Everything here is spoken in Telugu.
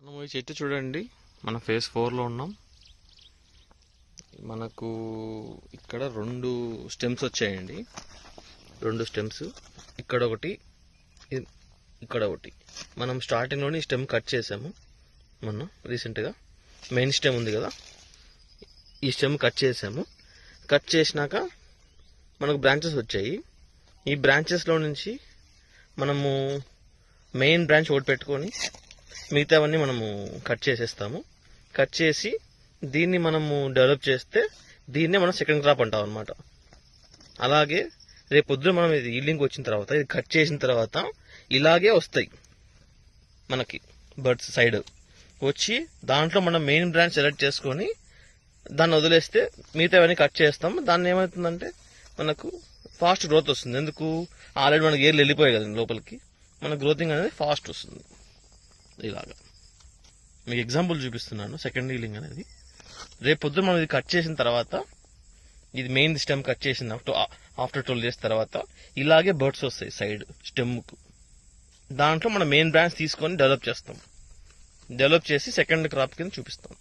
మనం ఈ చెట్టు చూడండి, మన ఫేజ్ 4లో ఉన్నాం. మనకు ఇక్కడ 2 స్టెమ్స్ వచ్చాయండి. 2 స్టెమ్స్, ఇక్కడ ఒకటి, ఇక్కడ ఒకటి. మనం స్టార్టింగ్లోని స్టెమ్ కట్ చేసాము మొన్న రీసెంట్గా. మెయిన్ స్టెమ్ ఉంది కదా, ఈ స్టెమ్ కట్ చేసాము. కట్ చేసినాక మనకు బ్రాంచెస్ వచ్చాయి. ఈ బ్రాంచెస్లో నుంచి మనము మెయిన్ బ్రాంచ్ ఒకటి పెట్టుకొని మిగతావన్నీ మనము కట్ చేసేస్తాము. కట్ చేసి దీన్ని మనము డెవలప్ చేస్తే దీన్నే మనం సెకండ్ క్రాప్ అంటాం అనమాట. అలాగే రేపు పొద్దున మనం ఇది ఈల్డింగ్ వచ్చిన తర్వాత, ఇది కట్ చేసిన తర్వాత ఇలాగే వస్తాయి మనకి బర్డ్స్ సైడ్ వచ్చి, దాంట్లో మనం మెయిన్ బ్రాంచ్ సెలెక్ట్ చేసుకొని దాన్ని వదిలేస్తే మిగతావన్నీ కట్ చేస్తాము. దాన్ని ఏమవుతుందంటే మనకు ఫాస్ట్ గ్రోత్ వస్తుంది. ఎందుకు, ఆల్రెడీ మనకి ఏర్లు వెళ్ళిపోయాయి కదండి లోపలికి, మన గ్రోతింగ్ అనేది ఫాస్ట్ వస్తుంది. ఇలాగా మీకు ఎగ్జాంపుల్ చూపిస్తున్నాను. సెకండ్ హీలింగ్ అనేది రేపు పొద్దున మనం ఇది కట్ చేసిన తర్వాత, ఇది మెయిన్ స్టెమ్ కట్ చేసిన ఆఫ్టర్ 12 days తర్వాత ఇలాగే బర్డ్స్ వస్తాయి సైడ్ స్టెమ్కు. దాంట్లో మనం మెయిన్ బ్రాంచ్ తీసుకొని డెవలప్ చేస్తాం. డెవలప్ చేసి సెకండ్ క్రాప్ కింద చూపిస్తాం.